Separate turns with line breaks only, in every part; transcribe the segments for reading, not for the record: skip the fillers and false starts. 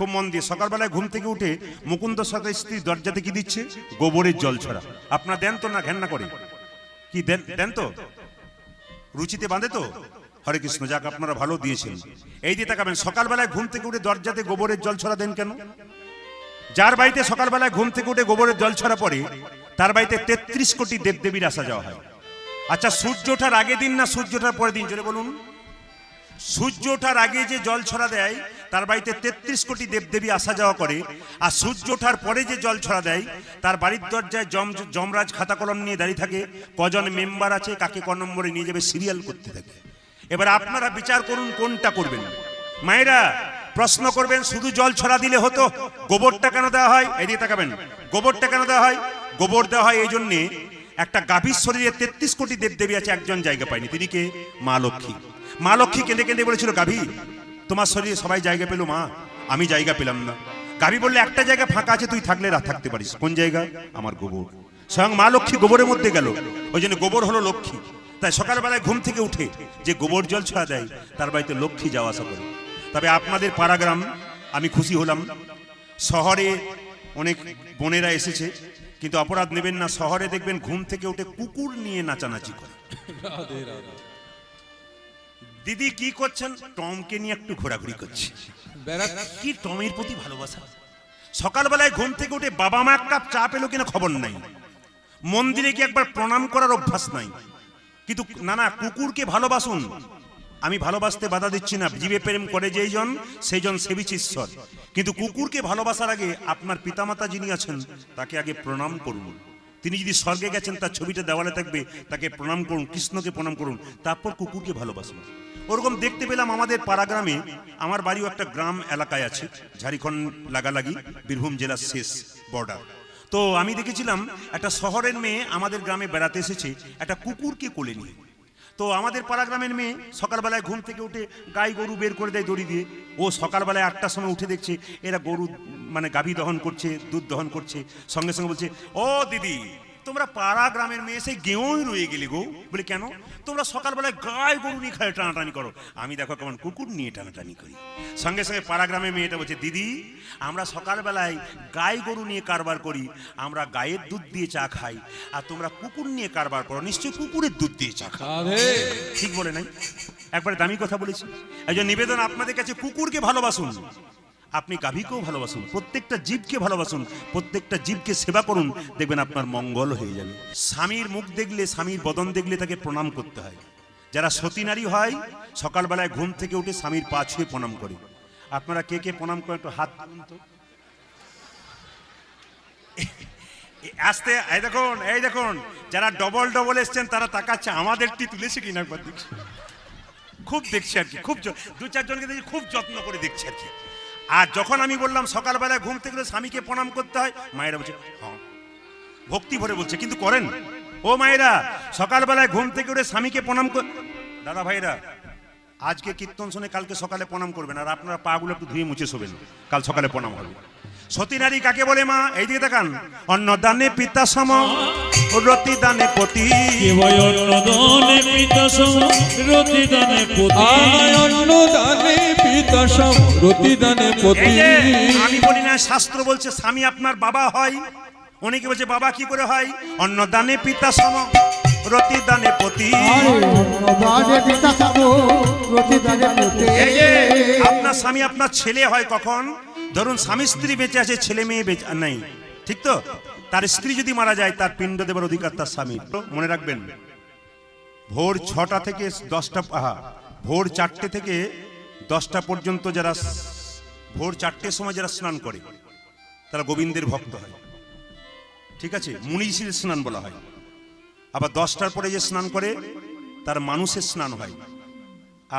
খুব মন দিয়ে। সকালবেলায় ঘুম থেকে উঠে মুকুন্দ সরকার স্ত্রী দরজাতে কি দিচ্ছে? গোবরের জল ছড়া। আপনারা দেন তো না ঘেন্না করে? কি দেন? দেন তো? রুচিতে বাঁধে তো? হরে কৃষ্ণ, যাক আপনারা ভালো দিয়েছেন। এই দিয়ে তাকাবেন, সকালবেলায় ঘুম থেকে উঠে দরজাতে গোবরের জল ছড়া দেন কেন? যার বাড়িতে সকালবেলায় ঘুম থেকে উঠে গোবরের জল ছড়া পড়ে তার বাড়িতে 33 কোটি দেবদেবীর আসা যাওয়া হয়। আচ্ছা, সূর্য ওঠার আগে দিন না সূর্য ওঠার পরের দিন? জোরে বলুন। সূর্য ওঠার আগে যে জল ছড়া দেয় তার বাড়িতে 33 কোটি দেবদেবী আসা যাওয়া করে। আর সূর্য ওঠার পরে যে জল ছড়া দেয় তার বাড়ির দরজায় যমরাজ খাতা কলম নিয়ে দাঁড়িয়ে থাকে, কজন মেম্বার আছে, কাকে ক নম্বরে নিয়ে যাবে, সিরিয়াল করতে থাকে। এবার আপনারা বিচার করুন কোনটা করবেন। মায়েরা প্রশ্ন করবেন, শুধু জল ছড়া দিলে হতো, গোবরটা কেন দেওয়া হয়? এদিকে তাকাবেন, গোবরটা কেন দেওয়া হয়? গোবর দেওয়া হয় এই জন্যে, একটা গাভীর শরীরে 33 কোটি দেবদেবী আছে, একজন জায়গা পায়নি, তিনি কে? মা লক্ষ্মী। মা লক্ষ্মী কেঁদে কেঁদে বলেছিল, গাভী তোমার শরীরে সবাই জায়গা পেল মা, আমি জায়গা পেলাম না। গাভী বললে, একটা জায়গা ফাঁকা আছে, তুই থাকলে থাকতে পারিস। কোন জায়গা? আমার গোবর। স্বয়ং মা লক্ষ্মী গোবরের মধ্যে গেল, ওই জন্য গোবর হলো লক্ষ্মী। তাই সকালবেলায় ঘুম থেকে উঠে যে গোবর জল ছড়া দেয় তার বাড়িতে লক্ষ্মী যাওয়া আসা করে। তবে আপনাদের পাড়াগ্রাম আমি খুশি হলাম, শহরে অনেক বোনেরা এসেছে, কিন্তু অপরাধ নেবেন না, শহরে দেখবেন ঘুম থেকে উঠে কুকুর নিয়ে নাচানাচি করে। দিদি কি করছেন? টমকে নিয়ে একটু ঘোরাঘুরি করছে। কি টমের প্রতি ভালোবাসা! সকালবেলায় ঘুম থেকে উঠে বাবা মা এক কাপ চা পেলো কিনা খবর নাই, মন্দিরে কি একবার প্রণাম করার অভ্যাস নাই। কিন্তু না, কুকুরকে ভালোবাসুন। আমি ভালোবাসতে বাধা দিচ্ছি না, জীবে প্রেম করে যেই জন সেই জন সেবিছে ঈশ্বর। কিন্তু কুকুরকে ভালোবাসার আগে আপনার পিতামাতা যিনি আছেন তাকে আগে প্রণাম করুন। তিনি যদি স্বর্গে গেছেন তার ছবিটা দেওয়ালে থাকবে, তাকে প্রণাম করুন, কৃষ্ণকে প্রণাম করুন, তারপর কুকুরকে ভালোবাসুন। ওরকম দেখতে পেলাম আমাদের পাড়াগ্রামে। আমার বাড়িও একটা গ্রাম এলাকায় আছে, ঝাড়খণ্ড লাগালাগি, বীরভূম জেলার শেষ বর্ডার। তো আমি দেখেছিলাম একটা শহরের মেয়ে আমাদের গ্রামে বেড়াতে এসেছে, একটা কুকুরকে কোলে নিয়ে। তো আমাদের পাড়া গ্রামের মেয়ে সকালবেলায় ঘুম থেকে উঠে গাই গরু বের করে দেয় দড়ি দিয়ে। ও সকালবেলায় 8টার সময় উঠে দেখছে এরা গরু মানে গাভী দহন করছে, দুধ দহন করছে। সঙ্গে সঙ্গে বলছে, ও দিদি তোমরা পাড়া গ্রামের মেয়ে সেই গেঁয়োই রয়ে গেলি গো। বলি কেন? তোমরা সকালবেলায় গাই গরু নিয়ে খায় টানাটানি করো, আমি দেখো কেমন কুকুর নিয়ে টানাটানি করি। সঙ্গে সঙ্গে পাড়া গ্রামের মেয়েটা বলছে, দিদি আমরা সকালবেলায় গাই গরু নিয়ে কারবার করি, আমরা গায়ের দুধ দিয়ে চা খাই, আর তোমরা কুকুর নিয়ে কারবার করো, নিশ্চয়ই কুকুরের দুধ দিয়ে চা খাও। ঠিক বলে নাই? একবারে দামি কথা বলেছি। এই জন্য নিবেদন আপনাদের কাছে, কুকুরকে ভালোবাসুন, আপনি গাভীকেও ভালোবাসুন, প্রত্যেকটা জীবকে ভালোবাসুন, প্রত্যেকটা জীবকে সেবা করুন, দেখবেন আপনার মঙ্গল হয়ে যাবে। স্বামীর মুখ দেখলে, স্বামীর বদন দেখলে তাকে প্রণাম করতে হয়। যারা সতী নারী হয় সকালবেলায় ঘুম থেকে উঠে স্বামীর পা ছুঁয়ে প্রণাম করে। আপনারা কে কে প্রণাম করেন? একটু হাত তুলুন তো। আস্তে, এই দেখুন যারা ডবল ডবল এসছেন তারা তাকাচ্ছে, আমাদেরটি তুলেছে কিনা একবার দেখছি। খুব দেখছি আর কি, খুব 2-4 জনকে দেখি খুব যত্ন করে দেখছি আর কি। আর যখন আমি বললাম সকালবেলায় ঘুম থেকে স্বামীকে প্রণাম করতে হয়, মায়েরা বলছে হ্যাঁ, ভক্তি ভরে বলছে, কিন্তু করেন? ও মায়েরা সকালবেলায় ঘুম থেকে উঠে স্বামীকে প্রণাম কর। দাদা ভাইরা আজকে কীর্তন শুনে কালকে সকালে প্রণাম করবেন, আর আপনারা পাগুলো একটু ধুয়ে মুছে শোবেন, কাল সকালে প্রণাম হবে। সতী নারী কাকে বলে মা? এইদিকে দেখান। অন্নদানে পিতা সম, রতি দানে পতি।
অন্নদানে পিতা সম, রতি দানে পতি। অন্নদানে পিতা সম, রতি দানে পতি।
আমি বলি না, শাস্ত্র বলছে স্বামী আপনার বাবা হয়। অনেকে বলছে বাবা কি করে হয়? অন্নদানে পিতা সম, রতি দানে পতি। আপনার স্বামী আপনার ছেলে হয় কখন? ধরুন স্বামী স্ত্রী বেঁচে আছে, ছেলে মেয়ে বেঁচে নাই, ঠিক তো? তার স্ত্রী যদি মারা যায় তার পিণ্ড দেবার অধিকার তার স্বামী। মনে রাখবেন, ভোর 6টা থেকে 10টা, ভোর 4টে থেকে 10টা পর্যন্ত যারা ভোর 4টের সময় যারা স্নান করে তারা গোবিন্দের ভক্ত হয়, ঠিক আছে? মুনিষীর স্নান বলা হয়। আবার 10টার পরে যে স্নান করে তার মানুষের স্নান হয়,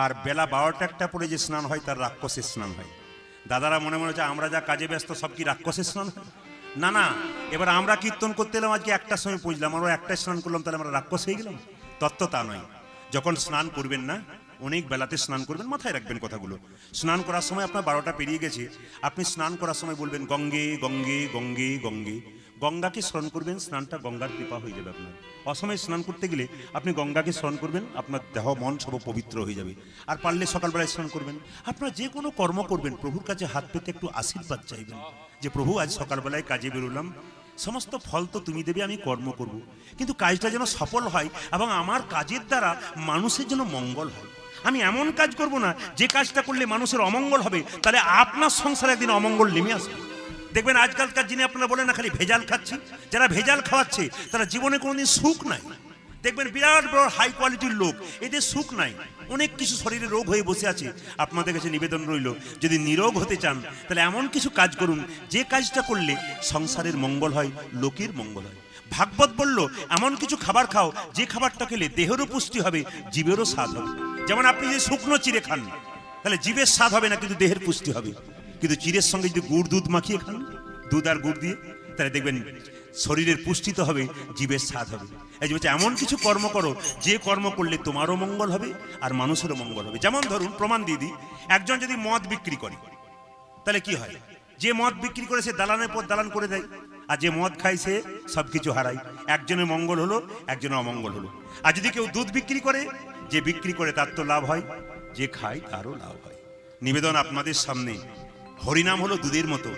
আর বেলা 12টা-1টা পরে যে স্নান হয় তার রাক্ষসের স্নান হয়। দাদারা মনে মনে হচ্ছে আমরা যা কাজে ব্যস্ত সব কি রাক্ষসের স্নান হয়? না না, এবার আমরা কীর্তন করতে এলাম আজকে 1টার সময় পৌঁছলাম, আমরা 1টায় স্নান করলাম, তাহলে আমরা রাক্ষস হয়ে গেলাম? তত্ত্ব তা নয়। যখন স্নান করবেন না, অনেক বেলাতে স্নান করবেন, মাথায় রাখবেন কথাগুলো। স্নান করার সময় আপনার 12টা পেরিয়ে গেছে, আপনি স্নান করার সময় বলবেন গঙ্গে গঙ্গে গঙ্গে গঙ্গে। গঙ্গাকে স্মরণ করবেন, স্নানটা গঙ্গার কৃপা হয়ে যাবে আপনার। অসময়ে স্নান করতে গেলে আপনি গঙ্গাকে স্মরণ করবেন, আপনার দেহ মন সব পবিত্র হয়ে যাবে। আর পারলে সকালবেলায় স্নান করবেন। আপনার যে কোনো কর্ম করবেন প্রভুর কাছে হাত পেতে একটু আশীর্বাদ চাইবেন যে প্রভু আজ সকালবেলায় কাজে বেরোলাম, সমস্ত ফল তো তুমি দেবে, আমি কর্ম করব, কিন্তু কাজটা যেন সফল হয় এবং আমার কাজের দ্বারা মানুষের যেন মঙ্গল হয়। আমি এমন কাজ করব না যে কাজটা করলে মানুষের অমঙ্গল হবে, তাহলে আপনার সংসারে একদিন অমঙ্গল নেমে আসবে। দেখবেন আজকালকার দিনে আপনারা বলেন না খালি ভেজাল খাচ্ছি, যারা ভেজাল খাওয়াচ্ছে তারা জীবনে কোনোদিন সুখ নাই। দেখবেন বিরাট বড় হাই কোয়ালিটির লোক, এদের সুখ নাই, অনেক কিছু শরীরে রোগ হয়ে বসে আছে। আপনাদের কাছে নিবেদন রইল, যদি নিরোগ হতে চান তাহলে এমন কিছু কাজ করুন যে কাজটা করলে সংসারের মঙ্গল হয়, লোকের মঙ্গল হয়। ভাগবত বলল এমন কিছু খাবার খাও যে খাবারটা খেলে দেহেরও পুষ্টি হবে, জীবেরও স্বাদ হবে। যেমন আপনি যদি শুকনো চিড়ে খান তাহলে জীবের স্বাদ হবে না, কিন্তু দেহের পুষ্টি হবে। কিন্তু চিড়ের সঙ্গে যদি গুড় দুধ মাখিয়ে খান, দুধ আর গুড় দিয়ে, তাহলে দেখবেন শরীরের পুষ্টি তো হবে, জীবের স্বাদ হবে। এই যে এমন কিছু কর্ম করো যে কর্ম করলে তোমারও মঙ্গল হবে আর মানুষেরও মঙ্গল হবে। যেমন ধরুন, প্রমাণ দিয়ে দিই, একজন যদি মদ বিক্রি করে তাহলে কি হয়? যে মদ বিক্রি করে সে দালানের পর দালান করে দেয়, আর যে মদ খায় সে সবকিছু হারায়। একজনের মঙ্গল হলো, একজনের অমঙ্গল হলো। আর যদি কেউ দুধ বিক্রি করে, যে বিক্রি করে তার তো লাভ হয়, যে খায় তারও লাভ হয়। নিবেদন আপনাদের সামনে, হরিনাম হলো দুধের মতো,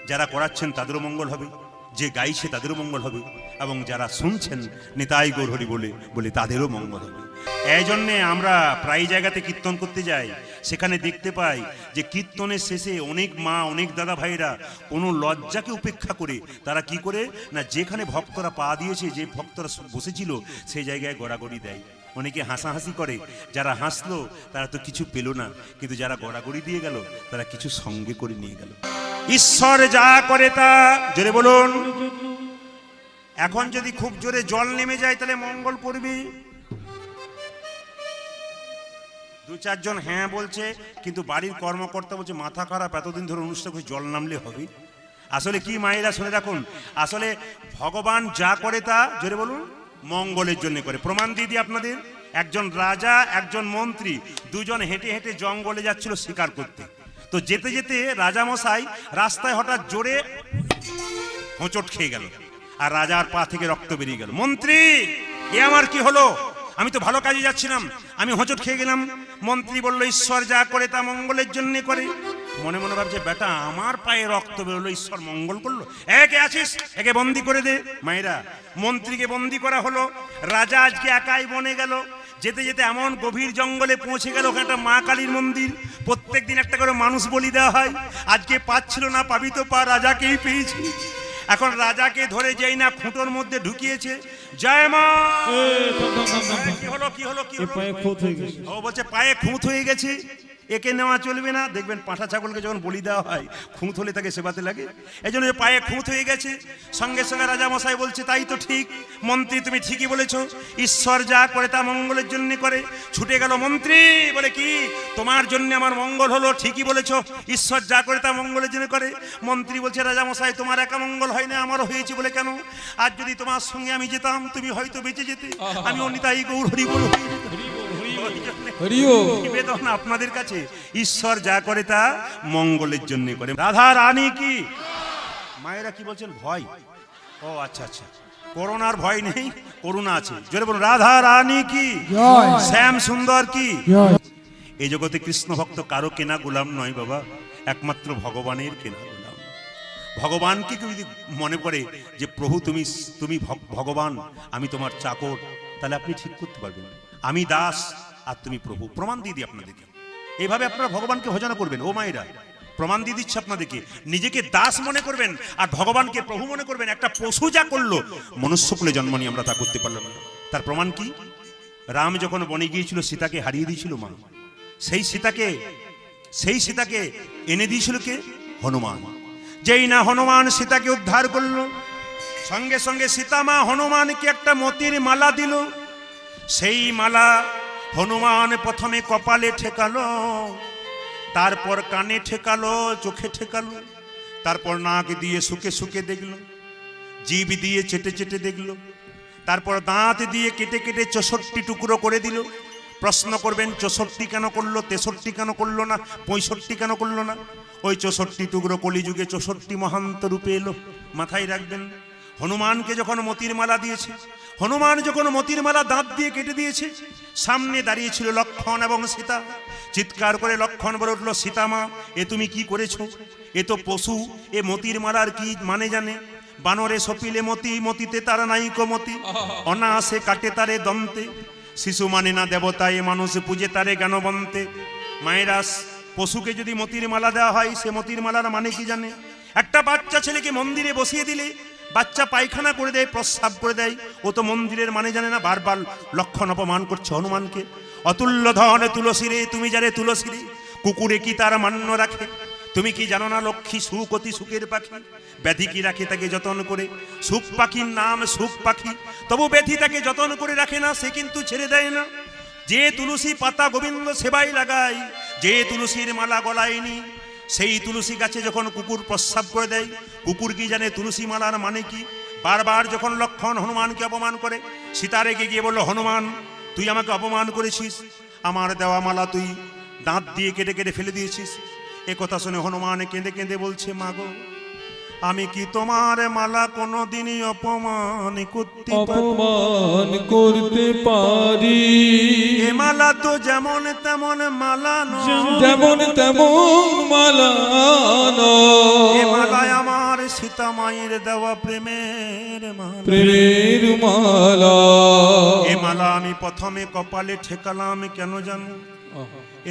যারা করাচ্ছেন তাদেরও মঙ্গল হবে, যে গাইছে তাদেরও মঙ্গল হবে, এবং যারা শুনছেন নিতাই গৌর হরি বলে বলে তাদেরও মঙ্গল হবে। এই জন্যে আমরা প্রায় জায়গাতে কীর্তন করতে যাই, সেখানে দেখতে পাই যে কীর্তনের শেষে অনেক মা, অনেক দাদা ভাইরা কোনো লজ্জাকে উপেক্ষা করে তারা কি করে না, যেখানে ভক্তরা পা দিয়েছে, যে ভক্তরা বসেছিল সেই জায়গায় গড়াগড়ি দেয়। অনেকে হাসাহাসি করে, যারা হাসলো তারা তো কিছু পেল না, কিন্তু যারা গড়াগড়ি দিয়ে গেল তারা কিছু সঙ্গে করে নিয়ে গেল। ঈশ্বর যা করে তা, জোরে বলুন। এখন যদি খুব জোরে জল নেমে যায় তাহলে মঙ্গল পড়বে। দু চারজন হ্যাঁ বলছে, কিন্তু বাড়ির কর্মকর্তা বলছে মাথা খারাপ, এতদিন ধরে অনুষ্ঠান করে জল নামলে হবে। আসলে কি মায়েরা শুনে রাখুন, আসলে ভগবান যা করে তা, জোরে বলুন, মঙ্গলের জন্য করে। প্রমাণ দিয়ে দিই আপনাদের, একজন রাজা একজন মন্ত্রী দুজন হেঁটে হেঁটে জঙ্গলে যাচ্ছিল শিকার করতে। তো যেতে যেতে রাজামশাই রাস্তায় হঠাৎ জোরে হোঁচট খেয়ে গেল, আর রাজার পা থেকে রক্ত বেরিয়ে গেল। মন্ত্রী, এ আমার কি হলো? আমি তো ভালো কাজে যাচ্ছিলাম, আমি হোঁচট খেয়ে গেলাম। মন্ত্রী বলল, ঈশ্বর যা করে তা মঙ্গলের জন্য করে। মনে মনে ভাবছে, বেটা আমার পায়ে রক্ত বেরোলো, ঈশ্বর মঙ্গল করলো। একে আছিস, একে বন্দি করে দে। মায়েরা, মন্ত্রীকে বন্দি করা হলো। রাজা আজকে একাই বনে গেল। যেতে যেতে এমন গভীর জঙ্গলে পৌঁছে গেল, ওখানে একটা মা কালীর মন্দির, প্রত্যেক দিন একটা করে মানুষ বলি দেওয়া হয়। আজকে পাচ্ছিল না, পাবি তো পা, রাজাকেই পেয়েছি। এখন রাজাকে ধরে যেই না খুঁটোর মধ্যে ঢুকিয়েছে, জয় মা। কি হলো কি হলো কি হলো? ও বলছে পায়ে খুঁত হয়ে গেছে, একে নেওয়া চলবে না। দেখবেন পাঁঠা ছাগলকে যখন বলি দেওয়া হয়, খুঁত হলে তাকে সেবাতে লাগে। এই জন্য পায়ে খুঁত হয়ে গেছে। সঙ্গে সঙ্গে রাজামশাই বলছে, তাই তো ঠিক মন্ত্রী, তুমি ঠিকই বলেছো, ঈশ্বর যা করে তা মঙ্গলের জন্য করে। ছুটে গেল মন্ত্রী, বলে কি তোমার জন্য আমার মঙ্গল হলো? ঠিকই বলেছো, ঈশ্বর যা করে তা মঙ্গলের জন্য করে। মন্ত্রী বলছে, রাজামশাই তোমার একা মঙ্গল হয় না, আমারও হয়েছে। বলে কেন? আর যদি তোমার সঙ্গে আমি যেতাম তুমি হয়তো বেঁচে যেতে, আমি অনিতাই গৌর হরি বল। নিবেদন আপনাদের কাছে, ঈশ্বর যা করে তা মঙ্গলের জন্য করে। রাধা রানী কি? মায়েরা কি বলছেন? ভয়? ও আচ্ছা আচ্ছা, করোনার ভয় নেই, করুণা আছে। জোরে বলুন, রাধা রানী কি? শ্যাম সুন্দর কি? এই জগতে কৃষ্ণ ভক্ত কারো কেনা গোলাম নয় বাবা, একমাত্র ভগবানের কেনা গোলাম। ভগবানকে কেউ যদি মনে করে যে প্রভু তুমি তুমি ভগবান, আমি তোমার চাকর, তাহলে আপনি ঠিক করতে পারবেন আমি দাস আর তুমি প্রভু। প্রমাণ দিয়ে দিই আপনাদেরকে, এইভাবে আপনারা ভগবানকে ভজনা করবেন। ও মায়েরা, প্রমাণ দিয়ে দিচ্ছে আপনাদেরকে, নিজেকে দাস মনে করবেন আর ভগবানকে প্রভু মনে করবেন। একটা পশু যা করলো, মনুষ্যকুলে জন্ম নিয়ে আমরা তা করতে পারলাম না। তার প্রমাণ কি? রাম যখন বনে গিয়েছিল, সীতাকে হারিয়ে দিয়েছিল মা, সেই সীতাকে এনে দিয়েছিল কে? হনুমান। যেই না হনুমান সীতাকে উদ্ধার করলো, সঙ্গে সঙ্গে সীতা মা হনুমানকে একটা মতির মালা দিল। সেই মালা হনুমান প্রথমে কপালে ঠেকালো, তারপর কানে ঠেকালো, চোখে ঠেকালো, তারপর নাক দিয়ে শুকে শুকে দেখলো, জিভ দিয়ে চেটে চেটে দেখলো, তারপর দাঁত দিয়ে কেটে কেটে 64 টুকরো করে দিল। প্রশ্ন করবেন 64 কেন করলো, 63 কেন করলো না, 65 কেন করলো না? ওই 64 টুকরো কলিযুগে 64 মহান্ত রূপে এলো। মাথায় রাখবেন, হনুমানকে যখন মতির মালা দিয়েছে, হনুমান যখন মতির মালা দাঁত দিয়ে কেটে দিয়েছে, সামনে দাঁড়িয়ে ছিল লক্ষ্মণ এবং সীতা। চিৎকার করে লক্ষ্মণ বলে উঠল, সীতামা, এ তুমি কি করেছো? এ তো পশু, এ মতির মালার কি মানে জানে? বানরে সপিলে মতি, মতিতে তার নাইকো মতি, অনায়াসে কাটে তারে দন্তে। শিশু মানে না দেবতা, এ মানুষ পূজে তারে জ্ঞানবন্তে। মায়েরাস, পশুকে যদি মতির মালা দেওয়া হয়, সে মতির মালার মানে কি জানে? একটা বাচ্চা ছেলেকে মন্দিরে বসিয়ে দিলে বাচ্চা পায়খানা করে দেয়, প্রস্রাব করে দেয়, ও তো মন্দিরের মানে জানে না। বারবার লক্ষণ অপমান করছে হনুমানকে। অতুল্য ধন তুলসী রে, তুমি যারে তুলসী রে, কুকুরে কি তার মান্য রাখে? তুমি কি জানো না লক্ষ্মী সুখ অতি সুখের পাখি, ব্যাধি কি রাখে তাকে যতন করে। সুখ পাখির নাম সুখ পাখি, তবু ব্যাধি তাকে যতন করে রাখে না, সে কিন্তু ছেড়ে দেয় না। যে তুলসী পাতা গোবিন্দ সেবাই লাগায়, যে তুলসীর মালা গলায়নি, সেই তুলসী গাছে যখন কুকুর প্রস্রাব করে দেয়, কুকুর কি জানে তুলসী মালার মানে কি? বারবার যখন লক্ষ্মণ হনুমানকে অপমান করে, সীতা রেগে গিয়ে বলল, হনুমান, তুই আমাকে অপমান করেছিস, আমার দেওয়া মালা তুই দাঁত দিয়ে কেটে কেটে ফেলে দিয়েছিস। এ কথা শুনে হনুমান কেঁদে কেঁদে বলছে, মাগো, আমি কি তোমার মালা কোনোদিনই অপমান করতে পারি? এ মালা তো যেমন তেমন মালা নয়,
যেমন তেমন মালা
এ মালায় আমার সীতা মায়ের দেওয়া প্রেমের মালা।
প্রেমের মালা।
এ মালা আমি প্রথমে কপালে ঠেকালাম কেন জানো?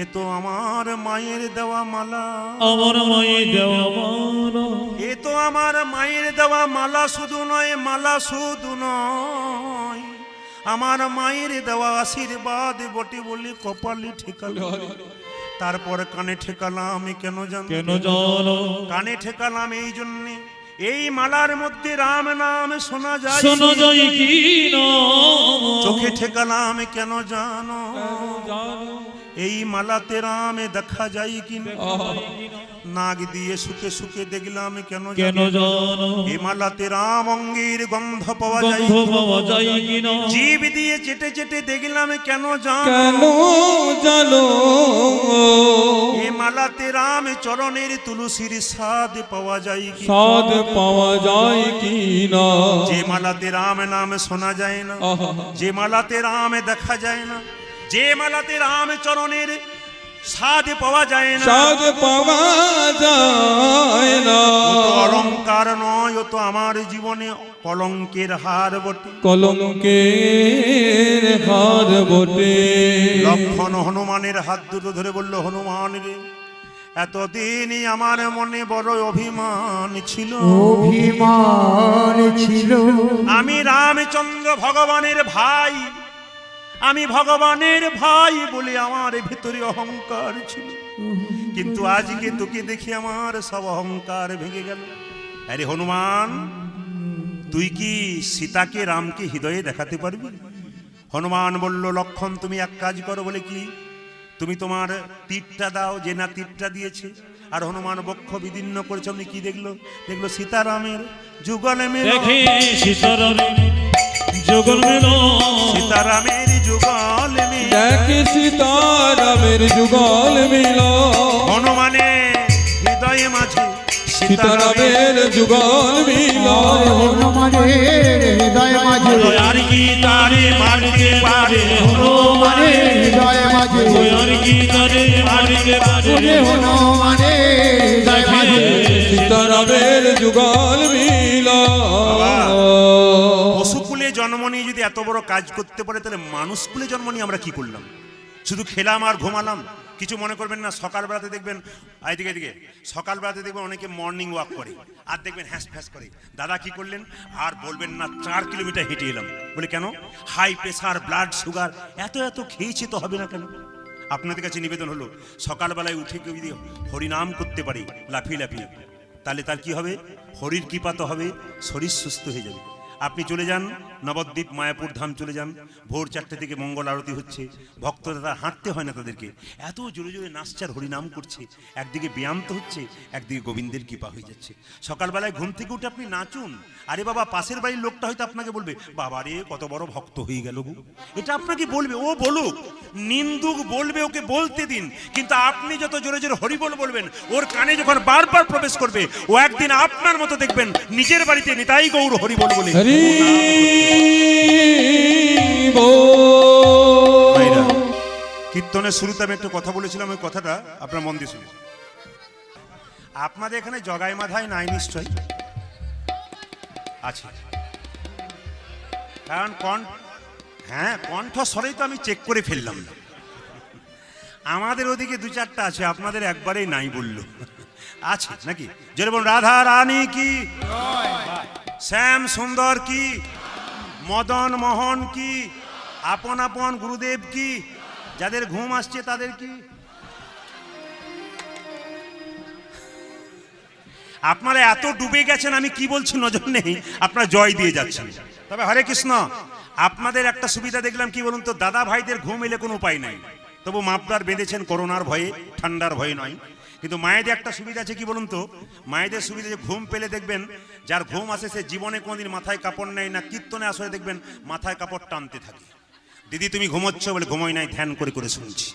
এ তো আমার মায়ের দেওয়া মালা,
আমার মায়ের দেওয়া মালা।
এ তো আমার মায়ের দেওয়া মালা শুধু নয়, মালা শুধু নয়, আমার মায়ের দেওয়া আশীর্বাদ বটে বলে কপালে ঠেকালাম। তারপর কানে ঠেকালাম কেন জানো? কানে ঠেকালাম এই জন্যে, এই মালার মধ্যে রাম নাম শোনা যায় কি না? চোখে ঠেকালাম কেন জানো? এই মালাতে রাম দেখা যায় কি না? নাক দিয়ে শুকে শুকে দেখলাম কেন জানো? এই মালাতে রাম অঙ্গের গন্ধ পাওয়া যায় কি না? জিভ দিয়ে চেটে চেটে দেখলাম কেন জানো? এই মালাতে রাম চরণের তুলসীর স্বাদ পাওয়া যায় কি না? যে মালাতে রাম নাম শোনা যায় না, যে মালাতে রাম দেখা যায় না, যে মালাতে রাম চরণের স্বাদ পাওয়া যায় না, অলঙ্কার নয়, ও তো আমার জীবনে কলঙ্কের হার বটে,
কলঙ্কের হার বটে।
লক্ষ্মণ হনুমানের হাত দুটো ধরে বলল, হনুমান রে, এতদিনই আমার মনে বড় অভিমান ছিল, আমি রামচন্দ্র ভগবানের ভাই, আমি ভগবানের ভাই বলে আমার ভিতরে অহংকার ছিল, কিন্তু আজকে তোকে দেখি আমার সব অহংকার ভেঙে গেল। আরে হনুমান, তুই কি সীতাকে রামকে হৃদয়ে দেখাতে পারবি? হনুমান বলল, লক্ষ্মণ, তুমি এক কাজ করো। বলে কি? তুমি তোমার তীরটা দাও। যে না তীরটা দিয়েছে, আর হনুমান বক্ষ বিদীর্ণ করেছে। আপনি কি দেখলো? দেখলো সীতারামের যুগল মেল,
সীতারামের যুগল মেল,
সীতারামের যুগল মেল,
দেখে সীতারামের যুগল মেল।
হনুমানের হৃদয়ে মাঝে
সীতারামের যুগল মেল,
হনুমানের হৃদয় মাঝে
আর কি তারে মারতে পারে?
হনুমানের হৃদয় মাঝে
আর কি তারে মারতে পারে?
হনুমানের হৃদয় মাঝে
সীতারামের যুগল মেল।
পশুকুলে জন্ম নিয়ে যদি এত বড় কাজ করতে পারে, তাহলে মানুষকুলে জন্ম নিয়ে আমরা কি করলাম? শুধু খেলাম আর ঘুমালাম। কিছু মনে করবেন না। সকালবেলাতে দেখবেন, এদিকে এদিকে, সকালবেলাতে দেখবেন অনেকে মর্নিং ওয়াক করে, আর দেখবেন হ্যাঁস ফ্যাঁস করে, দাদা কি করলেন? আর বলবেন না 4 কিলোমিটার হেঁটে এলাম। বলে কেন? হাই প্রেশার, ব্লাড সুগার, এত এত খেয়েছি তো হবে না কেন? আপনাদের কাছে নিবেদন হলো, সকালবেলায় উঠে কেউ যদি হরিনাম করতে পারে লাফিয়ে লাফিয়ে, তাহলে তার কি হবে? হরির কৃপা তো হবে, শরীর সুস্থ হয়ে যাবে। আপনি চলে যান নবদ্বীপ মায়াপুর ধাম চলে যান, ভোর 4টে থেকে মঙ্গল আরতি হচ্ছে, ভক্তরা হাঁটতে হয় না তাদেরকে, এত জোরে জোরে নাচচার হরিনাম করছে, একদিকে ব্যায়াম তো হচ্ছে, একদিকে গোবিন্দের কৃপা হয়ে যাচ্ছে। সকালবেলায় ঘুম থেকে উঠে আপনি নাচুন, আরে বাবা পাশের বাড়ির লোকটা হয়তো আপনাকে বলবে, বাবা রে কত বড় ভক্ত হয়ে গেল গো, এটা আপনাকে বলবে, ও বলুক, নিন্দুক বলবে, ওকে বলতে দিন, কিন্তু আপনি যত জোরে জোরে হরিবল বলবেন, ওর কানে যখন বারবার প্রবেশ করবে, ও একদিন আপনার মতো দেখবেন নিজের বাড়িতে নিতাই গৌর হরিবল বলে।
হরি
ভাইরা, কীর্তনের শুরুতে আমি একটু কথা বলেছিলাম, ওই কথাটা আপনার মন দিয়ে শুনুন। আপনাদের এখানে জগাই মাথায় নাই নিশ্চয় আছে, কারণ কণ্ঠস্বরেই তো আমি চেক করে ফেললাম না। আমাদের ওদিকে 2-4টা আছে, আপনাদের একবারেই নাই বলল, আছে নাকি? যেরকম রাধা রানী কি, শ্যাম সুন্দর কি, মদন মোহন কি, আপন আপন গুরুদেব কি, যাদের ঘুম আসছে তাদের কি? আপনারা এত ডুবে গেছেন, আমি কি বলছি নজর নেই, আপনারা জয় দিয়ে যাচ্ছেন। তবে হরে কৃষ্ণ, আপনাদের একটা সুবিধা দেখলাম, কি বলুন তো, দাদা ভাইদের ঘুম এলে কোনো উপায় নাই, তবু মাপদার বেঁধেছেন করোনার ভয়ে, ঠান্ডার ভয়ে নয়। কিন্তু মায়েদের একটা সুবিধা আছে, কি বলুন তো, মায়েদের সুবিধা যে ঘুম পেলে দেখবেন, যার ঘুম আসে সে জীবনে কোনোদিন মাথায় কাপড় নেয় না, কীর্তনে আসলে দেখবেন মাথায় কাপড় টানতে থাকে। দিদি তুমি ঘুমোচ্ছ বলে, ঘুমোই নাই, ধ্যান করে করে শুনছি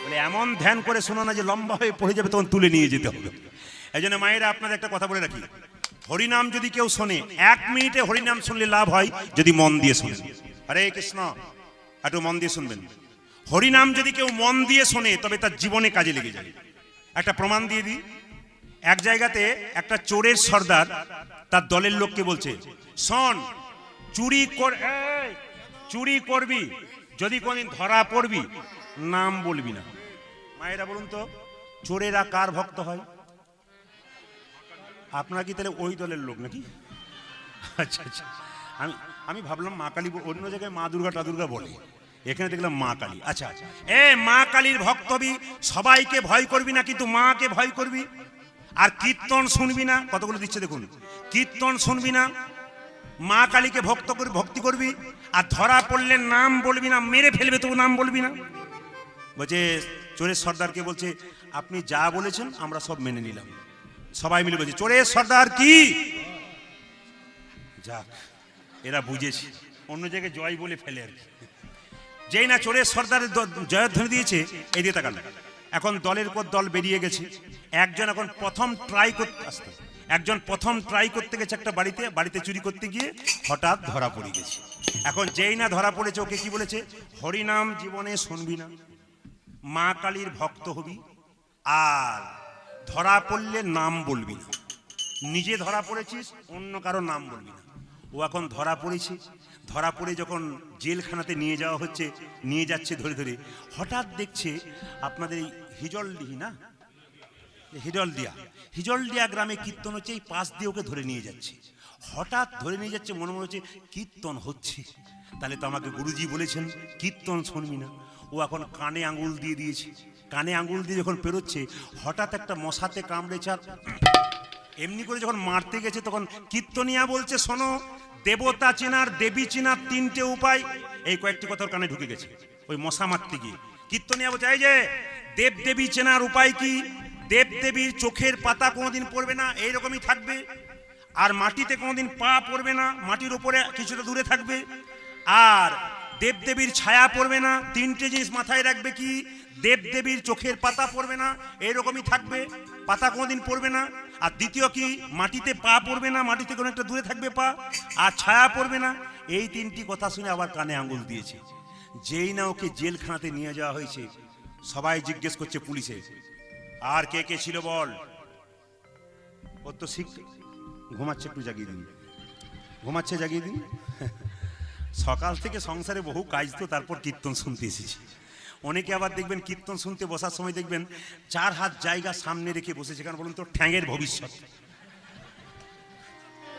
বলে, এমন ধ্যান করে শোনো না যে লম্বা হয়ে পড়ে যাবে, তখন তুলে নিয়ে যেতে হবে। এই জন্য মায়েরা আপনাদের একটা কথা বলে রাখি, হরিনাম যদি কেউ শোনে, 1 মিনিটে হরিনাম শুনলে লাভ হয় যদি মন দিয়ে শোনেন। হরে কৃষ্ণ, একটু মন দিয়ে শুনবেন। হরিনাম যদি কেউ মন দিয়ে শোনে তবে তার জীবনে কাজে লেগে যায়। একটা প্রমাণ দিয়ে দিই। এক জায়গাতে একটা চোরের সর্দার তার দলের লোককে বলছে, শোন, চুরি করবি, যদি কোনদিন ধরা পড়বি নাম বলবি না। মায়েরা বলুন তো, চোরেরা কার ভক্ত হয়? আপনারা কি তাহলে ওই দলের লোক নাকি? আচ্ছা আচ্ছা, আমি ভাবলাম মা কালী, অন্য জায়গায় মা দুর্গা টাদুর্গা বলে, এখানে দেখলাম মা কালী। আচ্ছা, মা কালীর ভক্ত হবি, সবাইকে ভয় করবি না, কিন্তু মাকে ভয় করবি। আর কীর্তন শুনবি না, কতগুলো দিচ্ছে দেখুন, কীর্তন শুনবি না, মা কালীকে ভক্তি করবি, আর ধরা পড়লে নাম বলবি না, মেরে ফেলবে তবু নাম বলবি না। বলছে, চোরের সর্দারকে বলছে, আপনি যা বলেছেন আমরা সব মেনে নিলাম। সবাই মিলে বলছে, চোরের সর্দার কি? যাক, এরা বুঝেছে, অন্য জায়গায় জয় বলে ফেলে আর কি। যেই না চোরের সর্দারের জয়ধ্বনি দিয়েছে, এই দিয়ে তাকান, এখন দলের পর দল বেরিয়ে গেছে। একজন এখন প্রথম ট্রাই করতে গেছে একটা বাড়িতে চুরি করতে গিয়ে হঠাৎ ধরা পড়ে গেছে। এখন যেই না ধরা পড়েছে, ওকে কি বলেছে, হরিনাম জীবনে শুনবি না, মা কালীর ভক্ত হবি, আর ধরা পড়লে নাম বলবি না। নিজে ধরা পড়েছিস, অন্য কারো নাম বলবি না। ও এখন ধরা পড়েছে, ধরা পড়ে যখন জেলখানাতে নিয়ে যাওয়া হচ্ছে, নিয়ে যাচ্ছে ধরে ধরে, হঠাৎ দেখছে আপনাদের এই হিজলদিয়া গ্রামে কীর্তন হচ্ছে, এই পাশ দিয়ে ওকে ধরে নিয়ে যাচ্ছে। হঠাৎ ধরে নিয়ে যাচ্ছে, মনে হচ্ছে কীর্তন হচ্ছে, তাহলে তো আমাকে গুরুজি বলেছেন কীর্তন শুনবি না। ও এখন কানে আঙুল দিয়ে দিয়েছে, কানে আঙুল দিয়ে যখন পেরোচ্ছে, হঠাৎ একটা মশাতে কামড়েছে, আর এমনি করে যখন মারতে গেছে, তখন কীর্তনিয়া বলছে, শোনো, দেবতা চেনার, দেবী চেনার 3টে উপায়। এই কয়েকটি কথা কানে ঢুকে গেছে ওই মশা মারতে গিয়ে। কীর্তনিয়া বলছে, এই যে দেব দেবী চেনার উপায় কি? দেব দেবীর চোখের পাতা কোনোদিন পড়বে না, এইরকমই থাকবে, আর মাটিতে কোনোদিন পা পড়বে না, মাটির উপরে কিছুটা দূরে থাকবে, আর দেবদেবীর ছায়া পড়বে না। 3টে জিনিস মাথায় রাখবে, কি? দেবদেবীর চোখের পাতা পড়বে না, এইরকমই থাকবে, পাতা কোনোদিন পড়বে না। আর দ্বিতীয় কি, মাটিতে পা পড়বে না, মাটি থেকে অনেকটা দূরে থাকবে পা, আর ছায়া পড়বে না। এই 3টি কথা শুনে আবার কানে আঙুল দিয়েছে। যেই না ওকে জেলখানাতে নিয়ে যাওয়া হয়েছে, সবাই জিজ্ঞেস করছে পুলিশে, আর কে কে ছিল বল। ও তো ঘুমাচ্ছে, একটু জাগিয়ে দিন, ঘুমাচ্ছে, জাগিয়ে দিন। সকাল থেকে সংসারে বহু কাজ, তো তারপর কীর্তন শুনতে এসেছি। অনেকে আবার দেখবেন কীর্তন শুনতে বসার সময় দেখবেন 4 হাত জায়গা সামনে রেখে বসেছে, কারণ বলুন তো, ঠ্যাঙের ভবিষ্যৎ,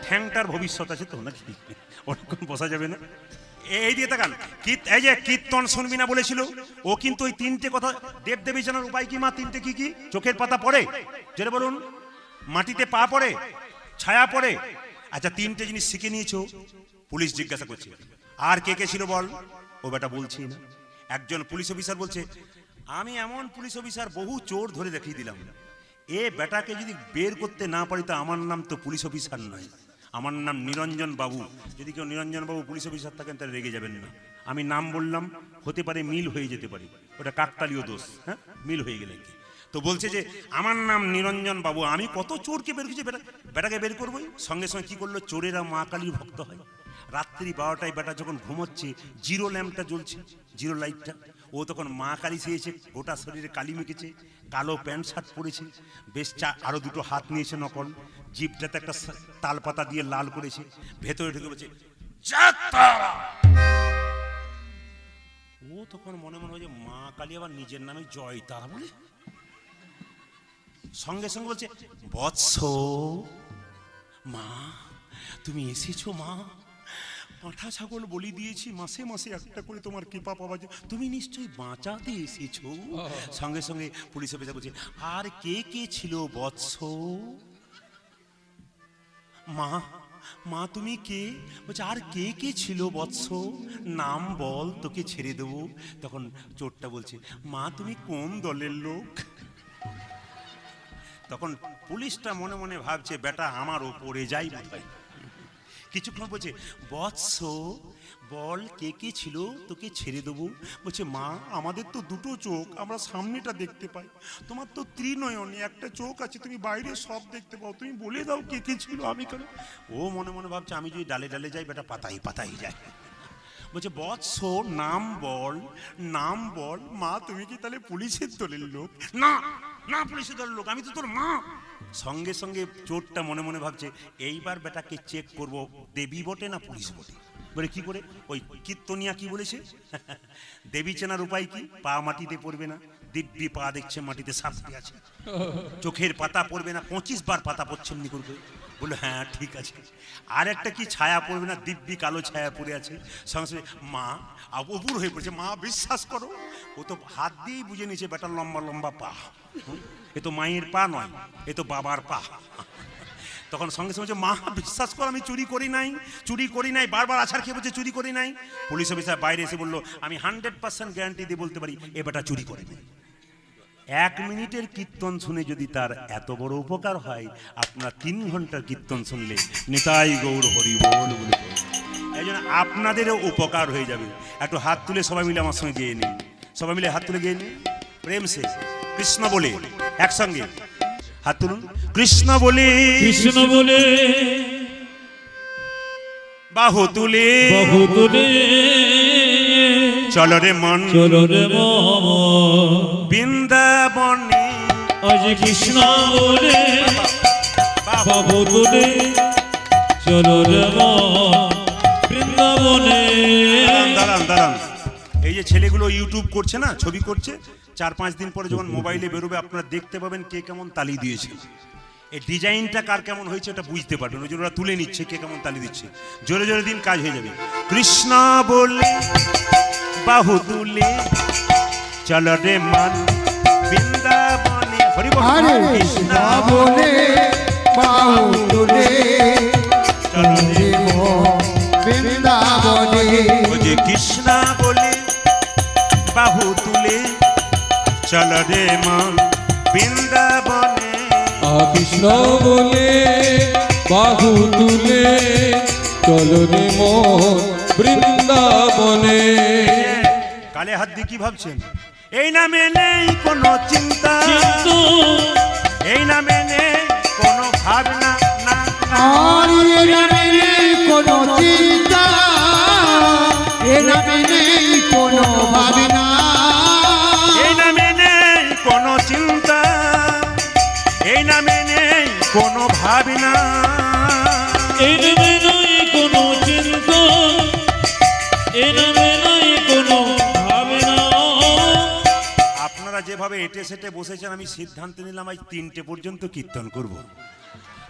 ঠ্যাংটার ভবিষ্যৎ আছে তো নাকি, অনেকক্ষণ বসা যাবে না। এই দিয়ে তাকান, এই যে কীর্তন শুনবি না বলেছিল, ও কিন্তু ওই 3টে কথা, দেবদেবী জানার উপায় কি মা? 3টে কি কি? চোখের পাতা পড়ে, যেটা বলুন, মাটিতে পা পড়ে, ছায়া পড়ে, আচ্ছা, তিনটে জিনিস শিখে নিয়েছো। পুলিশ জিজ্ঞাসা করছে আর কে কে ছিল বল। ও বেটা বলছি না। একজন পুলিশ অফিসার বলছে আমি এমন পুলিশ অফিসার বহু চোর ধরে দেখিয়ে দিলাম, এ বেটাকে যদি বের করতে না পারি তো আমার নাম তো পুলিশ অফিসার নয়, আমার নাম নিরঞ্জন বাবু। যদি কেউ নিরঞ্জন বাবু পুলিশ অফিসার থাকেন তাহলে রেগে যাবেন না। আমি নাম বললাম, হতে পারে মিল হয়ে যেতে পারে, ওটা কাকতালীয় দোষ। হ্যাঁ, মিল হয়ে গেলে কি তো বলছে যে আমার নাম নিরঞ্জন বাবু, আমি কত চোরকে বের করছি, বেটাকে বের করবোই। সঙ্গে সঙ্গে কি করলো, চোরেরা মা কালীর ভক্ত হয়। রাত্রি 12টায় বেটা যখন ঘুমোচ্ছে, জিরো ল্যাম্পটা জ্বলছে, জিরো লাইটটা, ও তখন মা কালী চেয়েছে, গোটা শরীরে কালি মেখেছে, কালো প্যান্ট শার্ট পরেছে, বেশ আরো দুটো হাত নিয়েছে নকল, জিপটাতে একটা তাল পাতা দিয়ে লাল করেছে, ভেতরে ঢুকে বলছে যাত্রা। ও তখন মনে মনে হয় যে মা কালী আবার নিজের নামে জয় তারা বলে। সঙ্গে সঙ্গে বলছে বৎস, মা তুমি এসেছো মা, পাঁঠা ছাগল বলি দিয়েছি, মাসে মাসে একটা করে তোমার কৃপা পাওয়া যায়, তুমি নিশ্চয়ই বাঁচাতে এসেছো। সঙ্গে সঙ্গে পুলিশ অফিসার বলছে আর কে কে ছিল বৎস। মা মা তুমি কে? বলছে আর কে কে ছিল বৎস, নাম বল তোকে ছেড়ে দেবো। তখন চোরটা বলছে মা তুমি কোন দলের লোক? তখন পুলিশটা মনে মনে ভাবছে বেটা আমার ওপরে যাই বোধহয়। কিছুক্ষণ বলছে বৎস বল কে কে ছিল, তোকে ছেড়ে দেবো। বলছে মা আমাদের তো দুটো চোখ, আমরা সামনেটা দেখতে পাই, তোমার তো ত্রিনয়নে একটা চোখ আছে, তুমি বাইরে সব দেখতে পাও, তুমি বলে দাও কে কে ছিল, আমি কেন। ও মনে মনে ভাবছে আমি যদি ডালে ডালে যাই বেটা পাতাই পাতাই যায়। বলছে বৎস নাম বল, নাম বল। মা তুমি কি তাহলে পুলিশের দলের লোক? না না পুলিশের দলের লোক, আমি তো তোর মা। সঙ্গে সঙ্গে চোরটা মনে মনে ভাবছে এইবার বেটাকে চেক করব, দেবী বটে না পুলিশ বটে। বলে কি করে? ওই কীর্তনিয়া কি বলেছে, দেবী চেনার উপায় কি? পা মাটিতে পড়বে না, দিব্যি পা দেখছে মাটিতে সাপটি আছে, চোখের পাতা পড়বে না, 25 বার পাতা পড়ছে এমনি করবে। বলে হ্যাঁ ঠিক আছে। আর একটা কি ছায়া পড়বে না, দিব্যি কালো ছায়া পড়ে আছে। সঙ্গে সঙ্গে মা অপুর হয়ে পড়েছে, মা বিশ্বাস করো। ও তো হাত দিয়েই বুঝে নিয়েছে বেটার লম্বা লম্বা পা, এ তো মায়ের পা নয়, এ তো বাবার পা। তখন সঙ্গে সঙ্গে মা বিশ্বাস কর আমি চুরি করি নাই, চুরি করি নাই, বারবার আছাড় খেয়ে বলছে চুরি করি নাই। পুলিশ অফিসার বাইরে এসে বললো আমি 100% গ্যারান্টি দিয়ে বলতে পারি এ বেটা চুরি করে নাই। 1 মিনিটের কীর্তন শুনে যদি তার এত বড় উপকার হয়, আপনার 3 ঘন্টার কীর্তন শুনলে নিতাই গৌর হরি বল বলে এই জন্য আপনাদেরও উপকার হয়ে যাবে। একটু হাত তুলে সবাই মিলে আমার সঙ্গে গিয়ে নিন, সবাই মিলে হাত তুলে গিয়ে নিন, প্রেম সে কৃষ্ণ বলে একসঙ্গে হাত তুলুন। কৃষ্ণ বলে
কৃষ্ণ বলে
বাহু তুলে
বহু তুলে
চলো রে মন,
চলো রে মন
বৃন্দাবনে।
আজ কৃষ্ণ বলে বাহু তুলে চলো রে মন বৃন্দাবনে।
দাঁড়ান দাঁড়ান, এই যে ছেলেগুলো ইউটিউব করছে না, ছবি করছে, 4-5 দিন পরে যখন মোবাইলে বেরোবে আপনারা দেখতে পাবেন কে কেমন তালি দিয়েছে। এই ডিজাইনটা কার কেমন হয়েছে এটা বুঝতে পারবেন, ওই জন্য ওরা তুলে নিচ্ছে কে কেমন তালি দিচ্ছে। জোরে জোরে দিন, কাজ হয়ে যাবে। কৃষ্ণ বলে বাহু তুলে চলো রে মন বৃন্দাবনে। হরি বল।
আরে
কৃষ্ণ
বলে বাহু তুলে চলো রে মন বৃন্দাবনে।
ও যে কৃষ্ণ বলে বাহু তুলে চলো রে মন বৃন্দাবনে।
কৃষ্ণ বলে বাহু তুলে চলো রে মন বৃন্দাবনে।
কালে হাত দিয়ে কি ভাবছেন? এই নামে নেই কোনো চিন্তা, এই নামে নেই কোনো ভাবনা, না
আর এ নামে নেই কোনো চিন্তা, এ নামে নেই কোনো ভাবনা,
এই নামে নেই কোনো চিন্তা, এই নামে নেই কোনো ভাবনা,
এই নামে নয় কোনো চিন্তা, এই নামে নয় কোনো ভাবনা।
আপনারা যেভাবে এটে সেটে বসেছেন আমি সিদ্ধান্ত নিলাম আজ 3টে পর্যন্ত কীর্তন করব।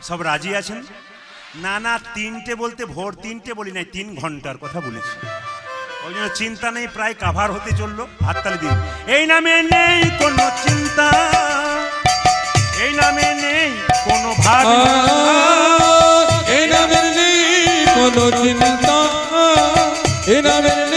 সব রাজি আছেন? না না 3টে বলতে ভোর 3টে বলি নাই, 3 ঘন্টার কথা বলেছি। ওই জন্য চিন্তা নেই, প্রায় কাভার হতে চললো। হাততালি দিন। এই নামে নেই কোনো চিন্তা, এই নামে নেই কোনো ভাবনা,
এই নামের কোনো চিন্তা এ নামের